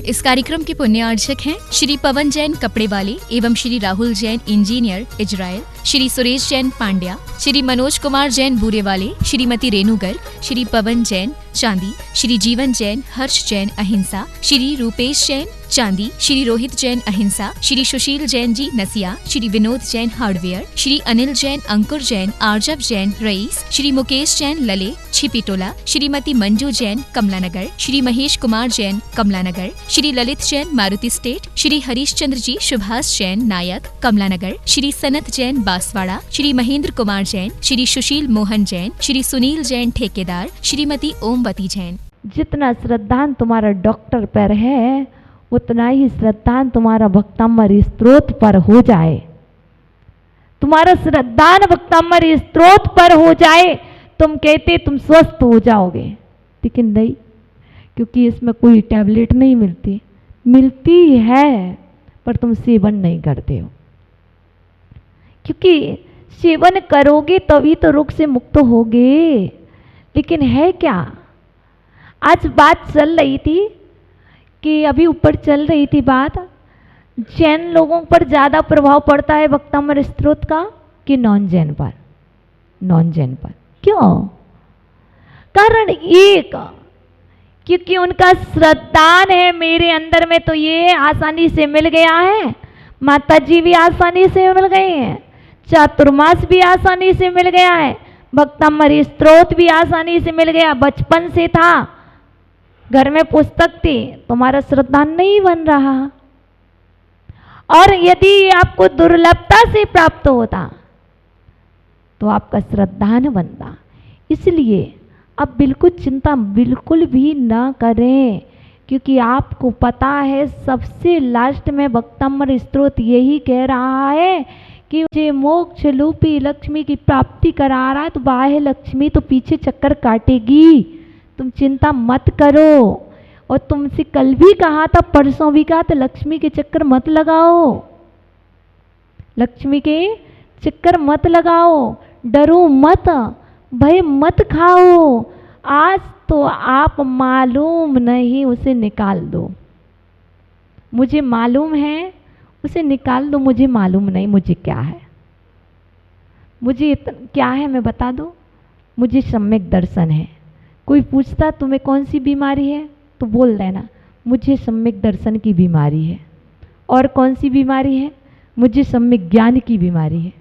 इस कार्यक्रम के पुण्यार्चक हैं श्री पवन जैन कपड़े वाले एवं श्री राहुल जैन इंजीनियर इजराइल, श्री सुरेश जैन पांड्या, श्री मनोज कुमार जैन बूरे वाले, श्रीमती रेणु गर्ग, श्री पवन जैन चांदी, श्री जीवन जैन, हर्ष जैन अहिंसा, श्री रूपेश जैन चांदी, श्री रोहित जैन अहिंसा, श्री सुशील जैन जी नसिया, श्री विनोद जैन हार्डवेयर, श्री अनिल जैन, अंकुर जैन, आर्जव जैन रईस, श्री मुकेश जैन लले छिपीटोला, श्रीमती मंजू जैन कमलानगर, श्री महेश कुमार जैन कमलानगर, श्री ललित जैन मारुति स्टेट, श्री हरीश चंद्र जी सुभाष जैन नायक कमलानगर, श्री सनत जैन बांसवाड़ा, श्री महेंद्र कुमार जैन, श्री सुशील मोहन जैन, श्री सुनील जैन ठेकेदार, श्रीमती ओमवती जैन। जितना श्रद्धान तुम्हारा डॉक्टर पर है उतना ही श्रद्धान तुम्हारा भक्तामृत स्त्रोत पर हो जाए। तुम्हारा श्रद्धान भक्तामृत स्त्रोत पर हो जाए, तुम कहते तुम स्वस्थ हो जाओगे, लेकिन नहीं, क्योंकि इसमें कोई टैबलेट नहीं मिलती, मिलती है पर तुम सेवन नहीं करते हो, क्योंकि सेवन करोगे तभी तो रोग से मुक्त होगे। लेकिन है क्या, आज बात चल रही थी कि अभी ऊपर चल रही थी बात, जैन लोगों पर ज़्यादा प्रभाव पड़ता है भक्तामृत स्त्रोत का कि नॉन जैन पर? नॉन जैन पर क्यों? कारण एक, क्योंकि उनका श्रद्धान है मेरे अंदर में, तो ये आसानी से मिल गया है। माता जी भी आसानी से मिल गए हैं, चातुर्मास भी आसानी से मिल गया है, भक्तामृत स्त्रोत भी आसानी से मिल गया, बचपन से था, घर में पुस्तक थी, तुम्हारा श्रद्धान नहीं बन रहा। और यदि आपको दुर्लभता से प्राप्त होता तो आपका श्रद्धान बनता। इसलिए अब बिल्कुल चिंता बिल्कुल भी ना करें, क्योंकि आपको पता है सबसे लास्ट में भक्तामृत स्त्रोत यही कह रहा है कि मुझे मोक्ष रूपी लक्ष्मी की प्राप्ति करा रहा है, तो बाह्य लक्ष्मी तो पीछे चक्कर काटेगी, तुम चिंता मत करो। और तुमसे कल भी कहा था, परसों भी कहा था, लक्ष्मी के चक्कर मत लगाओ, लक्ष्मी के चक्कर मत लगाओ, डरो मत, भय मत खाओ। आज तो आप मालूम नहीं उसे निकाल दो, मुझे मालूम है उसे निकाल दो, मुझे मालूम नहीं मुझे क्या है, मुझे क्या है मैं बता दूं, मुझे सम्यक दर्शन है। कोई पूछता तुम्हें कौन सी बीमारी है तो बोल देना मुझे सम्यक दर्शन की बीमारी है। और कौन सी बीमारी है? मुझे सम्यक ज्ञान की बीमारी है।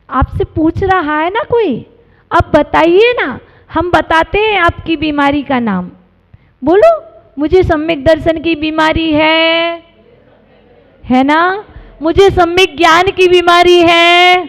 आपसे पूछ रहा है ना कोई, आप बताइए ना, हम बताते हैं आपकी बीमारी का नाम, बोलो मुझे सम्यक दर्शन की बीमारी है ना, मुझे सम्यक ज्ञान की बीमारी है,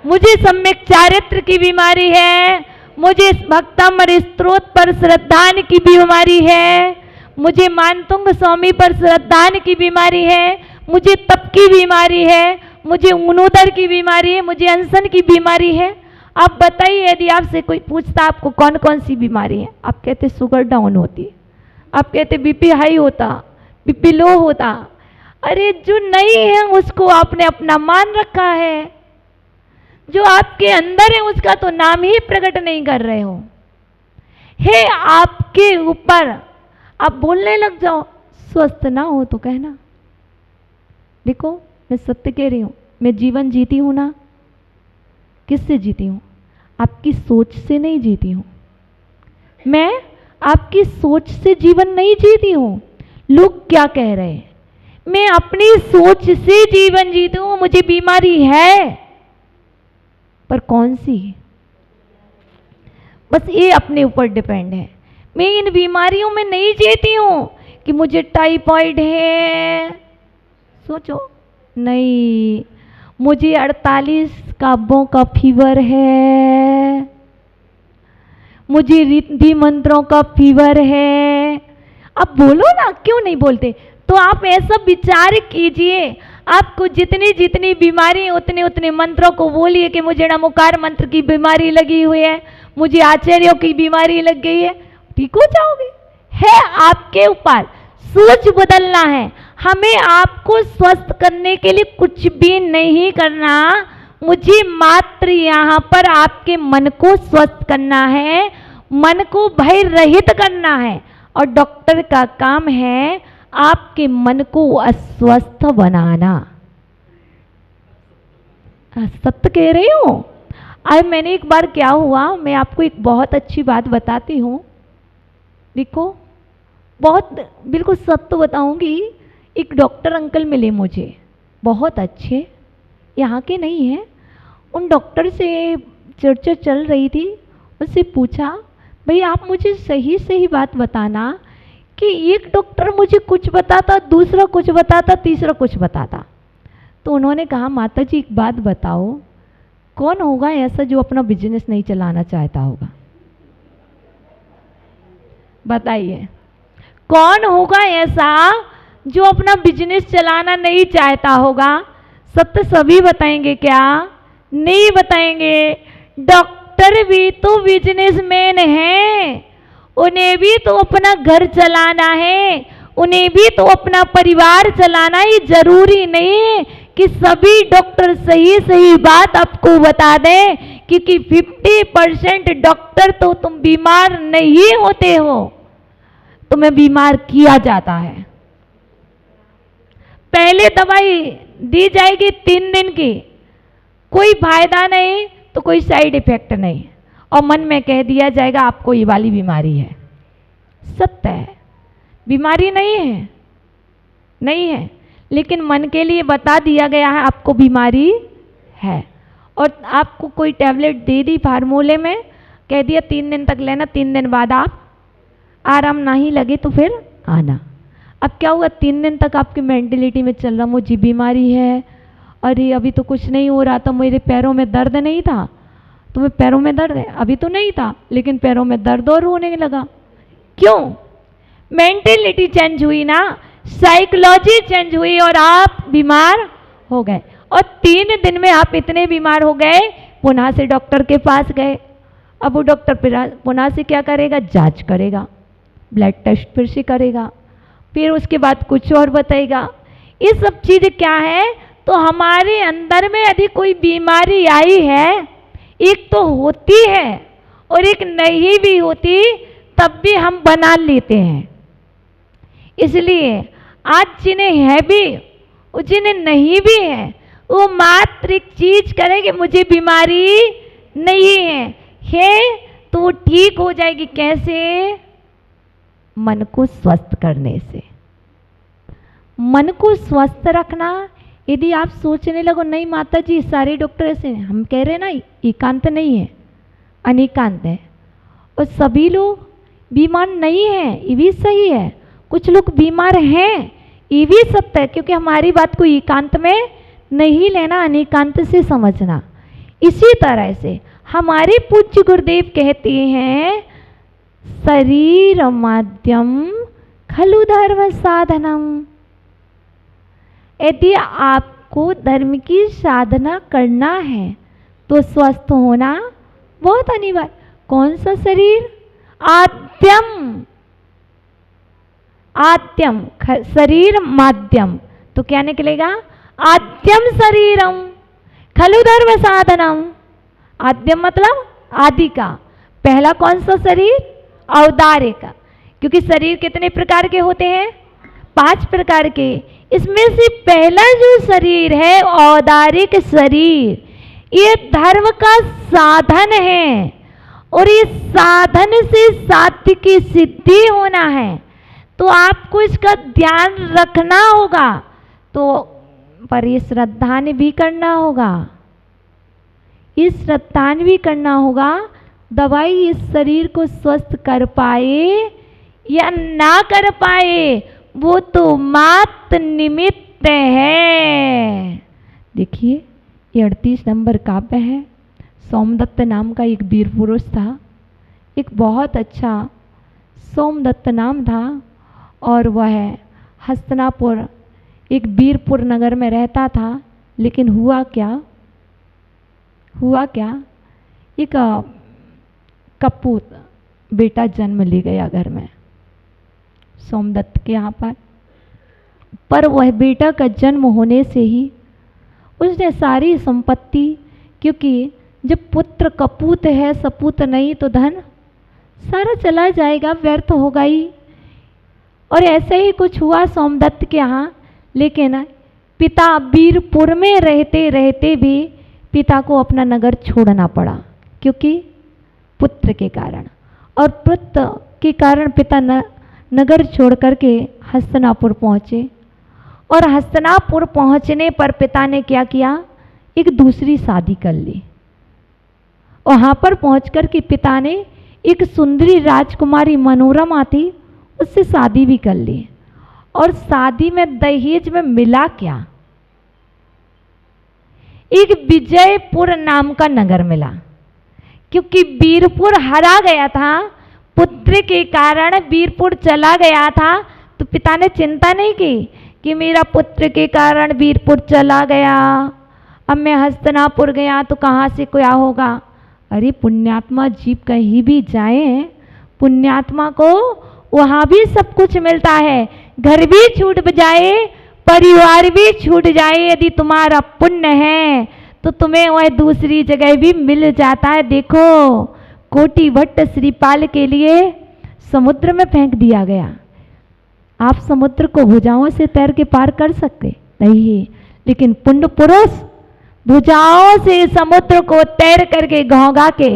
मुझे सम्यक चारित्र की बीमारी है, मुझे भक्तामृत स्त्रोत पर श्रद्धान की बीमारी है, मुझे मानतुंग स्वामी पर श्रद्धान की बीमारी है, मुझे तप की बीमारी है, मुझे ऊनोदर की बीमारी है, मुझे अनशन की बीमारी है। आप बताइए, यदि आपसे कोई पूछता आपको कौन कौन सी बीमारी है, आप कहते शुगर डाउन होती, आप कहते बीपी हाई होता, बीपी लो होता। अरे जो नहीं है उसको आपने अपना मान रखा है, जो आपके अंदर है उसका तो नाम ही प्रकट नहीं कर रहे हो। हे आपके ऊपर आप बोलने लग जाओ, स्वस्थ ना हो तो कहना। देखो मैं सत्य कह रही हूँ, मैं जीवन जीती हूँ ना, किससे जीती हूँ? आपकी सोच से नहीं जीती हूँ, मैं आपकी सोच से जीवन नहीं जीती हूँ। लोग क्या कह रहे हैं, मैं अपनी सोच से जीवन जीती हूँ। मुझे बीमारी है, पर कौन सी? बस ये अपने ऊपर डिपेंड है। मैं इन बीमारियों में नहीं जीती हूँ कि मुझे टाइफाइड है, सोचो नहीं, मुझे 48 काबों का फीवर है, मुझे रिद्धि मंत्रों का फीवर है। अब बोलो ना, क्यों नहीं बोलते? तो आप ऐसा विचार कीजिए, आपको जितनी जितनी बीमारी उतने उतने मंत्रों को बोलिए कि मुझे नमोकार मंत्र की बीमारी लगी हुई है, मुझे आचार्यों की बीमारी लग गई है, ठीक हो जाओगे। है आपके ऊपर, सोच बदलना है। हमें आपको स्वस्थ करने के लिए कुछ भी नहीं करना, मुझे मात्र यहाँ पर आपके मन को स्वस्थ करना है, मन को भय रहित करना है। और डॉक्टर का काम है आपके मन को अस्वस्थ बनाना। सत्य कह रही हूँ। अब मैंने एक बार क्या हुआ, मैं आपको एक बहुत अच्छी बात बताती हूँ। देखो, बहुत बिल्कुल सत्य बताऊंगी। एक डॉक्टर अंकल मिले मुझे, बहुत अच्छे, यहाँ के नहीं हैं। उन डॉक्टर से चर्चा चल रही थी, उससे पूछा, भाई आप मुझे सही सही बात बताना कि एक डॉक्टर मुझे कुछ बताता, दूसरा कुछ बताता, तीसरा कुछ बताता। तो उन्होंने कहा, माता जी एक बात बताओ, कौन होगा ऐसा जो अपना बिजनेस नहीं चलाना चाहता होगा? बताइए, कौन होगा ऐसा जो अपना बिजनेस चलाना नहीं चाहता होगा? सत्य सभी बताएंगे क्या? नहीं बताएंगे। डॉक्टर भी तो बिजनेसमैन हैं, उन्हें भी तो अपना घर चलाना है, उन्हें भी तो अपना परिवार चलाना ही। जरूरी नहीं कि सभी डॉक्टर सही सही बात आपको बता दें, क्योंकि 50% डॉक्टर तो तुम बीमार नहीं होते हो, तुम्हें बीमार किया जाता है। पहले दवाई दी जाएगी 3 दिन की, कोई फायदा नहीं तो कोई साइड इफेक्ट नहीं, और मन में कह दिया जाएगा आपको ये वाली बीमारी है। सत्य है, बीमारी नहीं है, नहीं है, लेकिन मन के लिए बता दिया गया है आपको बीमारी है। और आपको कोई टैबलेट दे दी फार्मूले में, कह दिया 3 दिन तक लेना, 3 दिन बाद आप आराम नहीं लगे तो फिर आना। अब क्या हुआ, 3 दिन तक आपकी मेंटलिटी में चल रहा, मुझे बीमारी है, अरे अभी तो कुछ नहीं हो रहा था, मेरे पैरों में दर्द नहीं था। तुम्हें पैरों में दर्द है? अभी तो नहीं था, लेकिन पैरों में दर्द और होने लगा। क्यों? मेंटलिटी चेंज हुई ना, साइकोलॉजी चेंज हुई और आप बीमार हो गए। और 3 दिन में आप इतने बीमार हो गए, पुनः से डॉक्टर के पास गए। अब वो डॉक्टर पुनः से क्या करेगा? जांच करेगा, ब्लड टेस्ट फिर से करेगा, फिर उसके बाद कुछ और बताएगा। ये सब चीज़ क्या है? तो हमारे अंदर में यदि कोई बीमारी आई है, एक तो होती है और एक नहीं भी होती, तब भी हम बना लेते हैं। इसलिए आज जिन्हें है भी और जिन्हें नहीं भी है, वो मात्र एक चीज करें कि मुझे बीमारी नहीं है तो वो ठीक हो जाएगी। कैसे? मन को स्वस्थ करने से। मन को स्वस्थ रखना। यदि आप सोचने लगो नहीं माता जी सारे डॉक्टर ऐसे हैं, हम कह रहे ना एकांत नहीं है, अनेकांत है, और सभी लोग बीमार नहीं हैं, ये भी सही है। कुछ लोग बीमार हैं, ये भी सत्य है, क्योंकि हमारी बात को एकांत में नहीं लेना, अनेकांत से समझना। इसी तरह से हमारे पूज्य गुरुदेव कहते हैं, शरीर माध्यम खलु धर्म साधनम। यदि आपको धर्म की साधना करना है तो स्वस्थ होना बहुत अनिवार्य। कौन सा शरीर? आद्यम, आद्यम शरीर माध्यम, तो क्या निकलेगा? आद्यम शरीरम खलु धर्म साधनम। आद्यम मतलब आदि का। पहला कौन सा शरीर? औदारिक, क्योंकि शरीर कितने प्रकार के होते हैं? 5 प्रकार के। इसमें से पहला जो शरीर है औदारिक शरीर, ये धर्म का साधन है, और इस साधन से साध्य की सिद्धि होना है, तो आपको इसका ध्यान रखना होगा, तो परिश्रद्धान भी करना होगा, इस श्रद्धान भी करना होगा। दवाई इस शरीर को स्वस्थ कर पाए या ना कर पाए, वो तो मात्र निमित्त है। देखिए, ये 38 नंबर काव्य है। सोमदत्त नाम का एक वीर पुरुष था, एक बहुत अच्छा सोमदत्त नाम था, और वह हस्तिनापुर एक वीरपुर नगर में रहता था। लेकिन हुआ क्या? एक कपूत बेटा जन्म ले गया घर में सोमदत्त के यहाँ पर वह बेटा का जन्म होने से ही उसने सारी संपत्ति, क्योंकि जब पुत्र कपूत है सपूत नहीं, तो धन सारा चला जाएगा, व्यर्थ होगा ही। और ऐसे ही कुछ हुआ सोमदत्त के यहाँ, लेकिन पिता वीरपुर में रहते रहते भी पिता को अपना नगर छोड़ना पड़ा, क्योंकि पुत्र के कारण। और पुत्र के कारण पिता नगर छोड़ करके हस्तिनापुर पहुँचे। और हस्तिनापुर पहुँचने पर पिता ने क्या किया, एक दूसरी शादी कर ली। वहाँ पर पहुँच कर के पिता ने एक सुंदरी राजकुमारी मनोरमा थी, उससे शादी भी कर ली। और शादी में दहेज में मिला क्या, एक विजयपुर नाम का नगर मिला। क्योंकि वीरपुर हरा गया था, पुत्र के कारण वीरपुर चला गया था, तो पिता ने चिंता नहीं की कि मेरा पुत्र के कारण वीरपुर चला गया, अब मैं हस्तिनापुर गया तो कहाँ से क्या होगा। अरे पुण्यात्मा जीव कहीं भी जाए, पुण्यात्मा को वहाँ भी सब कुछ मिलता है। घर भी छूट जाए, परिवार भी छूट जाए, यदि तुम्हारा पुण्य है तो तुम्हें वह दूसरी जगह भी मिल जाता है। देखो कोटि भट्ट श्रीपाल के लिए समुद्र में फेंक दिया गया। आप समुद्र को भुजाओं से तैर के पार कर सकते नहीं, लेकिन पुण्य पुरुष भुजाओं से समुद्र को तैर करके घोंघा के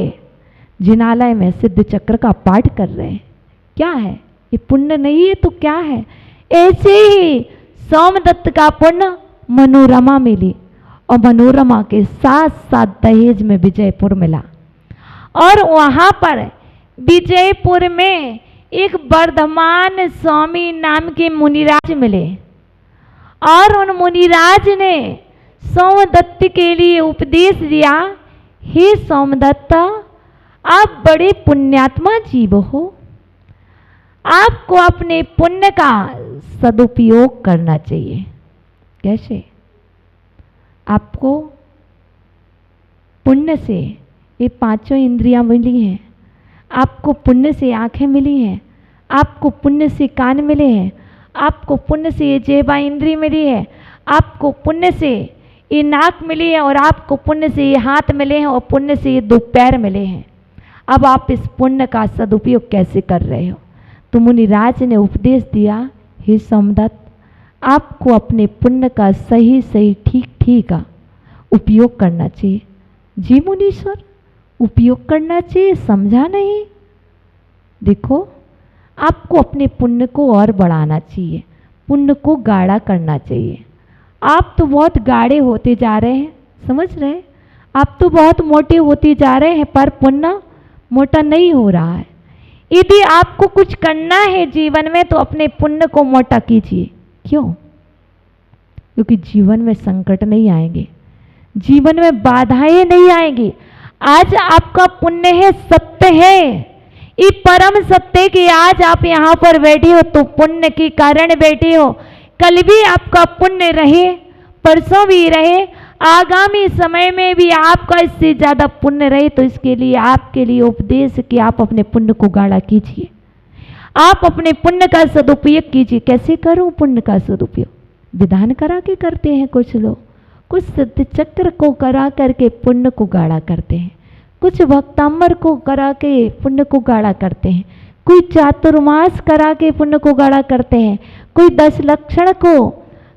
जिनालय में सिद्ध चक्र का पाठ कर रहे हैं। क्या है ये, पुण्य नहीं है तो क्या है। ऐसे ही सोमदत्त का पुण्य मनोरमा मिली, और मनोरमा के साथ साथ दहेज में विजयपुर मिला। और वहाँ पर विजयपुर में एक वर्धमान स्वामी नाम के मुनिराज मिले, और उन मुनिराज ने सोमदत्त के लिए उपदेश दिया, हे सोमदत्त आप बड़े पुण्यात्मा जीव हो, आपको अपने पुण्य का सदुपयोग करना चाहिए। कैसे, आपको पुण्य से ये पांचों इंद्रियां मिली हैं, आपको पुण्य से आंखें मिली हैं, आपको पुण्य से कान मिले हैं, आपको पुण्य से ये जेबा इंद्री मिली है, आपको पुण्य से ये नाक मिली है, और आपको पुण्य से ये हाथ मिले हैं, और पुण्य से ये 2 पैर मिले हैं। अब आप इस पुण्य का सदुपयोग कैसे कर रहे हो। तो मुनिराज ने उपदेश दिया, हे सोमदत्त आपको अपने पुण्य का सही सही ठीक ठीक उपयोग करना चाहिए। जी मुनीश्वर, उपयोग करना चाहिए, समझा नहीं। देखो आपको अपने पुण्य को और बढ़ाना चाहिए, पुण्य को गाढ़ा करना चाहिए। आप तो बहुत गाढ़े होते जा रहे हैं, समझ रहे हैं, आप तो बहुत मोटे होते जा रहे हैं, पर पुण्य मोटा नहीं हो रहा है। यदि आपको कुछ करना है जीवन में तो अपने पुण्य को मोटा कीजिए। क्यों? क्योंकि जीवन में संकट नहीं आएंगे, जीवन में बाधाएं नहीं आएंगी। आज आपका पुण्य है, सत्य है, ये परम सत्य कि आज आप यहाँ पर बैठे हो तो पुण्य के कारण बैठे हो। कल भी आपका पुण्य रहे, परसों भी रहे, आगामी समय में भी आपका इससे ज़्यादा पुण्य रहे। तो इसके लिए आपके लिए उपदेश कि आप अपने पुण्य को गाढ़ा कीजिए, आप अपने पुण्य का सदुपयोग कीजिए। कैसे करूं पुण्य का सदुपयोग? विधान करा के करते हैं कुछ लोग, कुछ सिद्ध चक्र को करा करके पुण्य को गाढ़ा करते हैं, कुछ भक्तामर को करा के पुण्य को गाढ़ा करते हैं, कोई चातुर्मास करा के पुण्य को गाढ़ा करते हैं, कोई 10 लक्षण को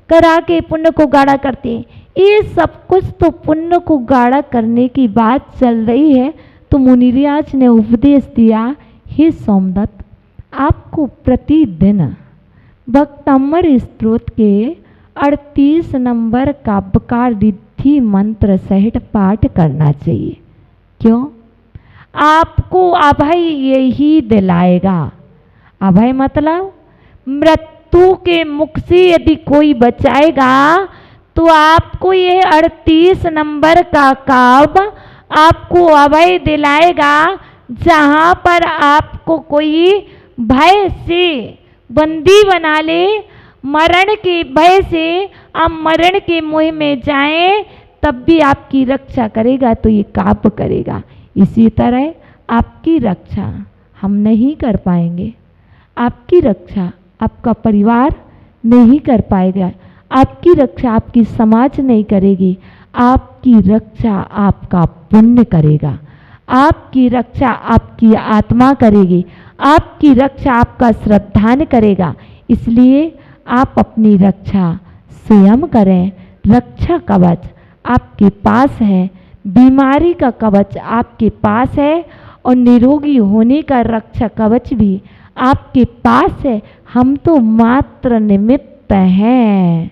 करा के पुण्य को गाढ़ा करते हैं। ये सब कुछ तो पुण्य को गाढ़ा करने की बात चल रही है। तो मुनिराज ने उपदेश दिया, हे सोमदत्त आपको प्रतिदिन भक्तामर स्तोत्र के 38 नंबर का बकार रिद्धि मंत्र सहित पाठ करना चाहिए। क्यों? आपको अभय यही दिलाएगा। अभय मतलब मृत्यु के मुख से यदि कोई बचाएगा तो आपको ये 38 नंबर का काव्य आपको अभय दिलाएगा। जहाँ पर आपको कोई भय से बंदी बना ले, मरण के भय से आप मरण के मुँह में जाएं, तब भी आपकी रक्षा करेगा। तो ये काव्य करेगा। इसी तरह आपकी रक्षा हम नहीं कर पाएंगे, आपकी रक्षा आपका परिवार नहीं कर पाएगा, आपकी रक्षा आपकी समाज नहीं करेगी, आपकी रक्षा आपका पुण्य करेगा, आपकी रक्षा आपकी आत्मा करेगी, आपकी रक्षा आपका श्रद्धान करेगा। इसलिए आप अपनी रक्षा स्वयं करें। रक्षा कवच आपके पास है, बीमारी का कवच आपके पास है और निरोगी होने का रक्षा कवच भी आपके पास है। हम तो मात्र निमित्त हैं,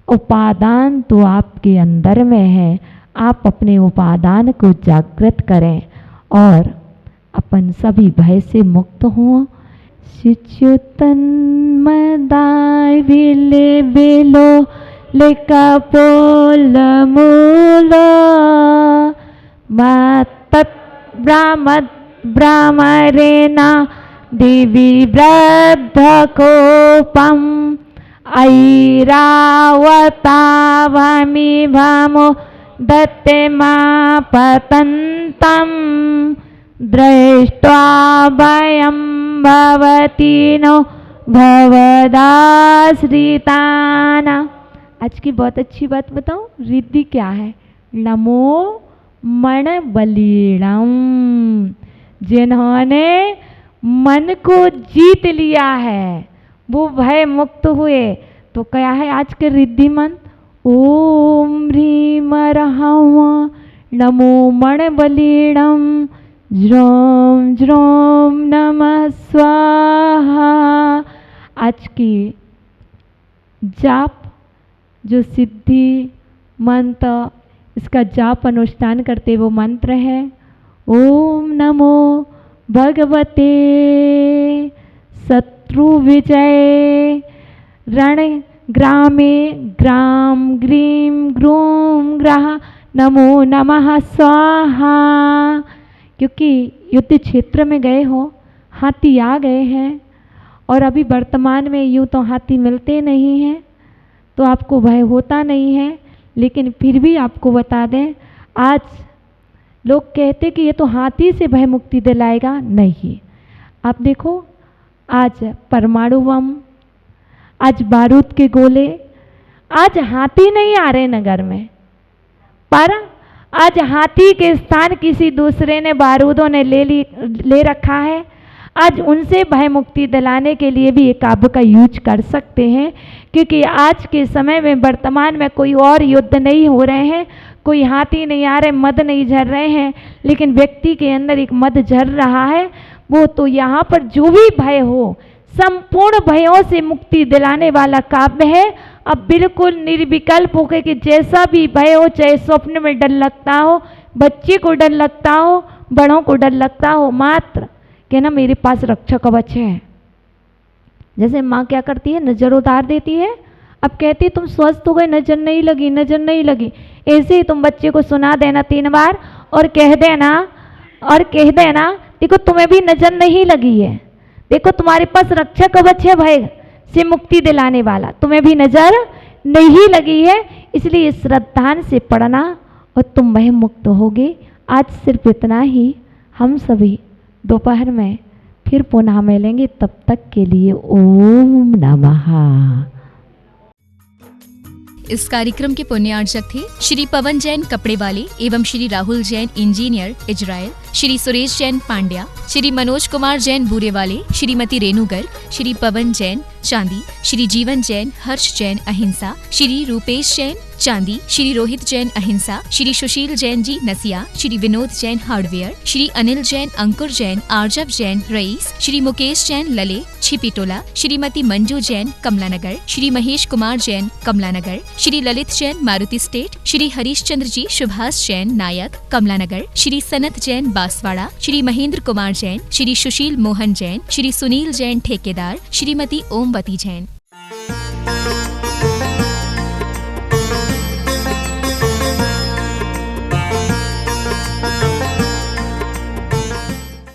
उपादान तो आपके अंदर में है। आप अपने उपादान को जागृत करें और अपन सभी भय से मुक्त हों। शिच्युतन मदाय विले बेलो लेका पोल मूलो मातत ब्राह्मरेना देवी वृद्ध कोपम ऐरावता भमि भमो दत्ते मा पतंतम दृष्ट्वा भयं भवतीनो भवदाश्रिताना। आज की बहुत अच्छी बात बताऊं, रिद्धि क्या है? नमो मन बलीणम। जिन्होंने मन को जीत लिया है वो भय मुक्त हुए। तो क्या है आज के रिद्धि मंत्र? ओम ह्रीम रहम नमो मन बलीणम ज्रोम ज्रोम नमः स्वाहा। आज की जाप जो सिद्धि मंत्र, इसका जाप अनुष्ठान करते वो मंत्र है ओम नमो भगवते शत्रु विजय रण ग्रामे ग्राम ग्रीम ग्रूम ग्रह नमो नमः स्वाहा। क्योंकि युद्ध क्षेत्र में गए हो, हाथी आ गए हैं और अभी वर्तमान में यूँ तो हाथी मिलते नहीं हैं तो आपको भय होता नहीं है। लेकिन फिर भी आपको बता दें, आज लोग कहते कि ये तो हाथी से भय मुक्ति दिलाएगा। नहीं, आप देखो आज परमाणु बम, आज बारूद के गोले, आज हाथी नहीं आ रहे नगर में, पर आज हाथी के स्थान किसी दूसरे ने बारूदों ने ले रखा है। आज उनसे भय मुक्ति दिलाने के लिए भी एक काव्य का यूज कर सकते हैं, क्योंकि आज के समय में वर्तमान में कोई और युद्ध नहीं हो रहे हैं, कोई हाथी नहीं आ रहे, मद नहीं झर रहे हैं, लेकिन व्यक्ति के अंदर एक मद झर रहा है। वो तो यहाँ पर जो भी भय हो, संपूर्ण भयों से मुक्ति दिलाने वाला काव्य है। अब बिल्कुल निर्विकल्प होकर कि जैसा भी भय हो, चाहे स्वप्न में डर लगता हो, बच्चे को डर लगता हो, बड़ों को डर लगता हो, मात्र कि ना मेरे पास रक्षा कवच है। जैसे माँ क्या करती है, नजर उतार देती है। अब कहती तुम स्वस्थ हो गए, नजर नहीं लगी, नजर नहीं लगी। ऐसे ही तुम बच्चे को सुना देना 3 बार और कह देना देखो तुम्हें भी नजर नहीं लगी है, देखो तुम्हारे पास रक्षा कवच है भय से मुक्ति दिलाने वाला, तुम्हें भी नजर नहीं लगी है। इसलिए श्रद्धान से पढ़ना और तुम भय मुक्त होगे। आज सिर्फ इतना ही। हम सभी दोपहर में फिर पुनः मिलेंगे, तब तक के लिए ओम नमः। इस कार्यक्रम के पुण्यार्चक थे श्री पवन जैन कपड़े वाले एवं श्री राहुल जैन इंजीनियर इजराइल, श्री सुरेश जैन पांड्या, श्री मनोज कुमार जैन बूरे वाले, श्रीमती रेणु गर्ग, श्री पवन जैन चांदी, श्री जीवन जैन हर्ष जैन अहिंसा, श्री रूपेश जैन चांदी, श्री रोहित जैन अहिंसा, श्री सुशील जैन जी नसिया, श्री विनोद जैन हार्डवेयर, श्री अनिल जैन अंकुर जैन आरजब जैन रईस, श्री मुकेश जैन लले छिपीटोला, श्रीमती मंजू जैन कमलानगर, श्री महेश कुमार जैन कमलानगर, श्री ललित जैन मारुति स्टेट, श्री हरीश चंद्र जी सुभाष जैन नायक कमलानगर, श्री सनत जैन बांसवाड़ा, श्री महेंद्र कुमार जैन, श्री सुशील मोहन जैन, श्री सुनील जैन ठेकेदार, श्रीमती ओमवती जैन।